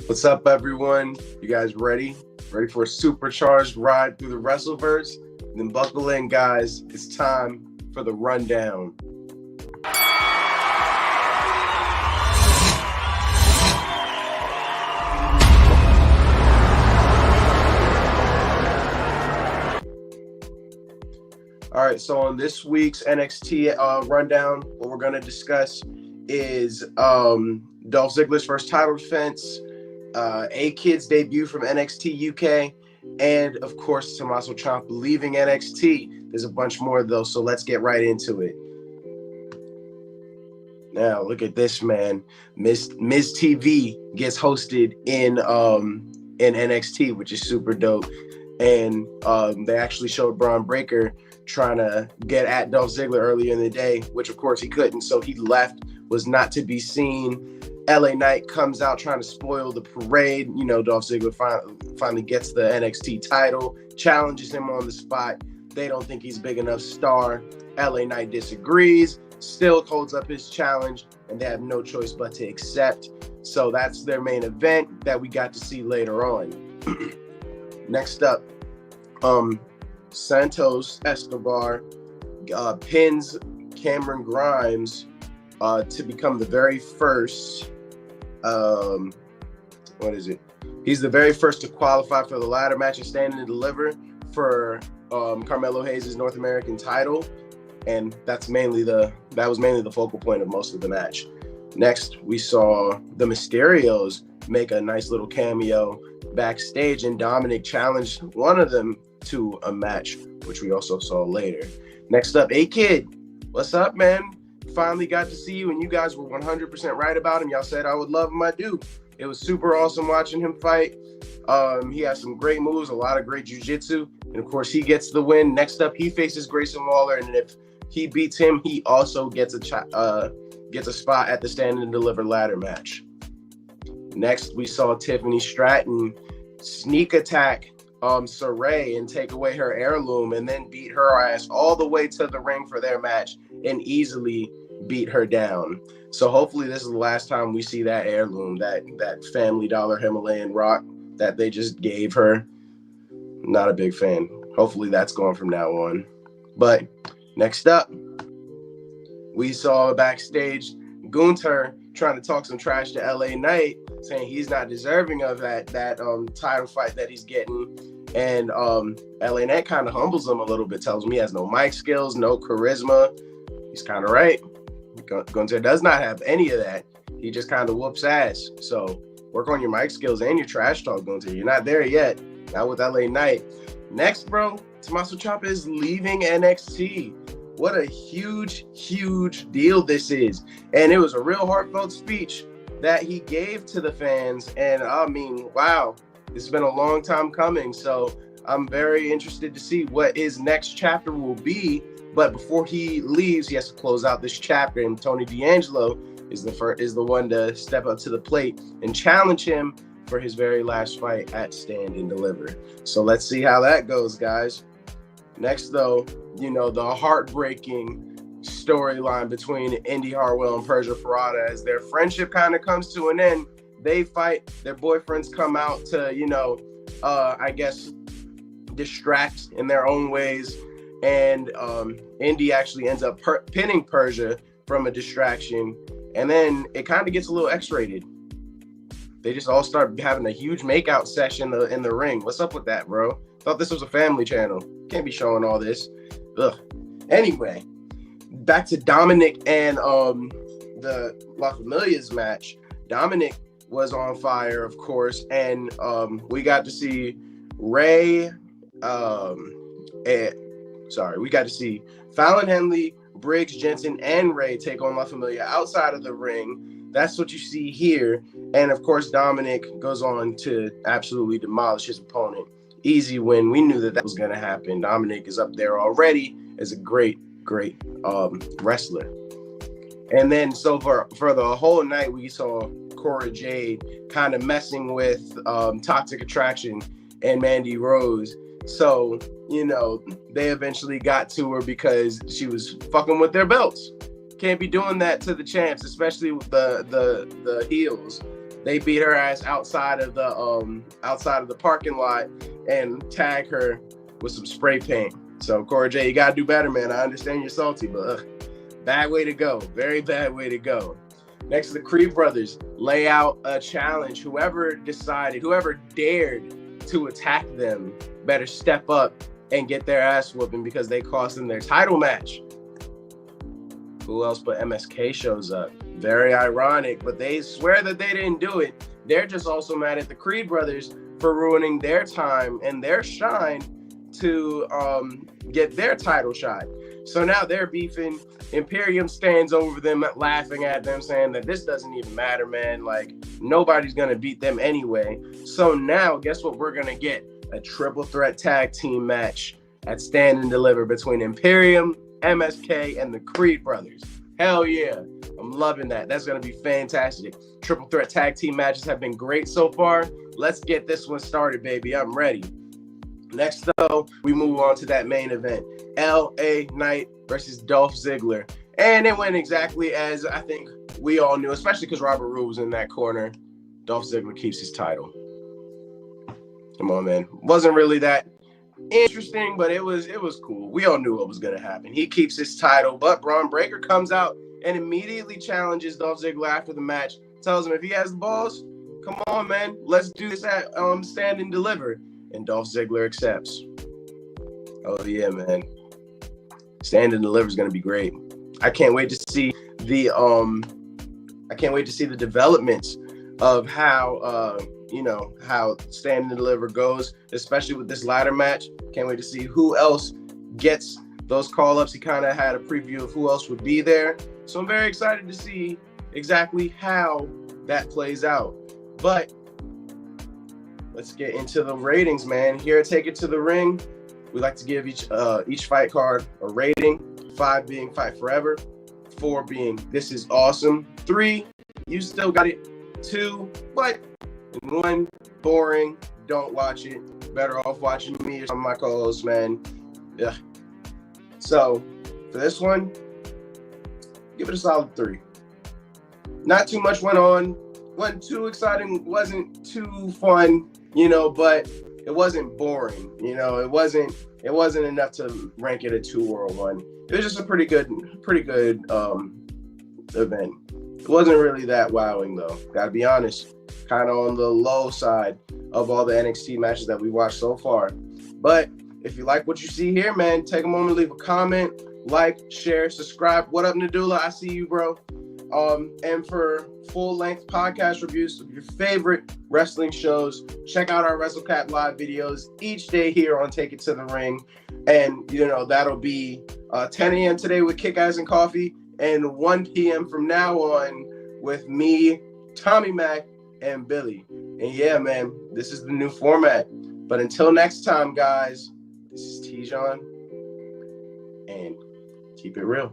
What's up, everyone? You guys ready? Ready for a supercharged ride through the Wrestleverse? Then buckle in, guys. It's time for the rundown. All right, so on this week's NXT rundown, what we're going to discuss is Dolph Ziggler's first title defense, A-Kid's debut from NXT UK, and of course, Tommaso Ciampa leaving NXT. There's a bunch more though, so let's get right into it. Now, look at this, man. Miz TV gets hosted in NXT, which is super dope. And they actually showed Braun Breaker trying to get at Dolph Ziggler earlier in the day, which of course he couldn't, so he left, was not to be seen. LA Knight comes out trying to spoil the parade. You know, Dolph Ziggler finally gets the NXT title, challenges him on the spot. They don't think he's a big enough star. LA Knight disagrees, still holds up his challenge, and they have no choice but to accept. So that's their main event that we got to see later on. Next up, Santos Escobar pins Cameron Grimes to become the very first, He's the very first to qualify for the ladder match and Stand and Deliver for Carmelo Hayes' North American title. And that was mainly the focal point of most of the match. Next, we saw the Mysterios make a nice little cameo backstage, and Dominic challenged one of them to a match, which we also saw later. Next up, A-Kid. What's up, man? Finally got to see you, and you guys were 100% right about him. Y'all said I would love him, I do. It was super awesome watching him fight. He has some great moves, a lot of great jiu-jitsu, and of course he gets the win. Next up, he faces Grayson Waller, and if he beats him, he also gets a spot at the Stand and Deliver ladder match. Next, we saw Tiffany Stratton sneak attack Saray and take away her heirloom, and then beat her ass all the way to the ring for their match and easily beat her down. So hopefully this is the last time we see that heirloom, that Family Dollar Himalayan rock that they just gave her. Not a big fan. Hopefully that's gone from now on. But next up, we saw backstage Gunther trying to talk some trash to LA Knight, saying he's not deserving of that title fight that he's getting. And LA Knight kind of humbles him a little bit, tells him he has no mic skills, no charisma. He's kind of right. Gunther does not have any of that. He just kind of whoops ass. So work on your mic skills and your trash talk, Gunther. You're not there yet. Not with LA Knight. Next, bro, Tommaso Ciampa is leaving NXT. What a huge, huge deal this is. And it was a real heartfelt speech that he gave to the fans. And I mean, wow, it's been a long time coming. So I'm very interested to see what his next chapter will be. But before he leaves, he has to close out this chapter. And Tony D'Angelo is the one to step up to the plate and challenge him for his very last fight at Stand and Deliver. So let's see how that goes, guys. Next, though, you know, the heartbreaking storyline between Indy Hartwell and Persia Ferrata as their friendship kind of comes to an end. They fight, their boyfriends come out to, you know, I guess, distract in their own ways. And Indy actually ends up pinning Persia from a distraction. And then it kind of gets a little X-rated. They just all start having a huge makeout session in the ring. What's up with that, bro? Thought this was a family channel. Can't be showing all this. Ugh. Anyway, back to Dominic and the La Familia's match. Dominic was on fire, of course, and we got to see we got to see Fallon Henley, Briggs, Jensen, and Ray take on La Familia outside of the ring. That's what you see here. And of course, Dominic goes on to absolutely demolish his opponent. Easy win. We knew that was going to happen. Dominic is up there already as a great wrestler. And then so for the whole night, we saw Cora Jade kind of messing with Toxic Attraction and Mandy Rose. So, you know, they eventually got to her because she was fucking with their belts. Can't be doing that to the champs, especially with the heels. they beat her ass outside of the parking lot and tag her with some spray paint. So Cora J, you gotta do better, man. I understand you're salty, but bad way to go. Very bad way to go. Next, the Creed brothers lay out a challenge. Whoever dared to attack them better step up and get their ass whooping because they cost them their title match. Who else but MSK shows up? Very ironic, but they swear that they didn't do it. They're just also mad at the Creed brothers for ruining their time and their shine to get their title shot. So now they're beefing. Imperium stands over them, laughing at them, saying that this doesn't even matter, man. Like, nobody's going to beat them anyway. So now, guess what we're going to get? A triple threat tag team match at Stand and Deliver between Imperium, MSK, and the Creed brothers. Hell yeah. I'm loving that. That's going to be fantastic. Triple threat tag team matches have been great so far. Let's get this one started, baby. I'm ready. Next, though, we move on to that main event. LA Knight versus Dolph Ziggler. And it went exactly as I think we all knew, especially because Robert Roode was in that corner. Dolph Ziggler keeps his title. Come on, man. Wasn't really that interesting, but it was cool. We all knew what was going to happen. He keeps his title, but Braun Breaker comes out and immediately challenges Dolph Ziggler after the match. Tells him if he has the balls, come on, man. Let's do this at Stand and Deliver. And Dolph Ziggler accepts. Oh, yeah, man. Stand and Deliver is going to be great. I can't wait to see the developments of how how Stand and Deliver goes, especially with this ladder match. Can't wait to see who else gets those call-ups. He kind of had a preview of who else would be there. So I'm very excited to see exactly how that plays out. But let's get into the ratings, man. Here at Take It to the Ring, we like to give each fight card a rating. 5 being Fight Forever. 4 being This is Awesome. 3, you still got it. 2, but 1, boring. Don't watch it. Better off watching me or some of my co-hosts, man. Yeah. So for this one, give it a solid 3. Not too much went on. Wasn't too exciting. Wasn't too fun. But it wasn't boring. It wasn't enough to rank it a 2 or a 1. It was just a pretty good event. It wasn't really that wowing though. Gotta be honest, kind of on the low side of all the NXT matches that we watched so far. But if you like what you see here, man, take a moment, leave a comment, like, share, subscribe. What up, Nadula? I see you, bro. And for full-length podcast reviews of your favorite wrestling shows, check out our Wrestlecap live videos each day here on Take It to the Ring. And, that'll be 10 a.m. today with Kick Ass and Coffee, and 1 p.m. from now on with me, Tommy Mac, and Billy. And yeah, man, this is the new format. But until next time, guys, this is Tijon, and keep it real.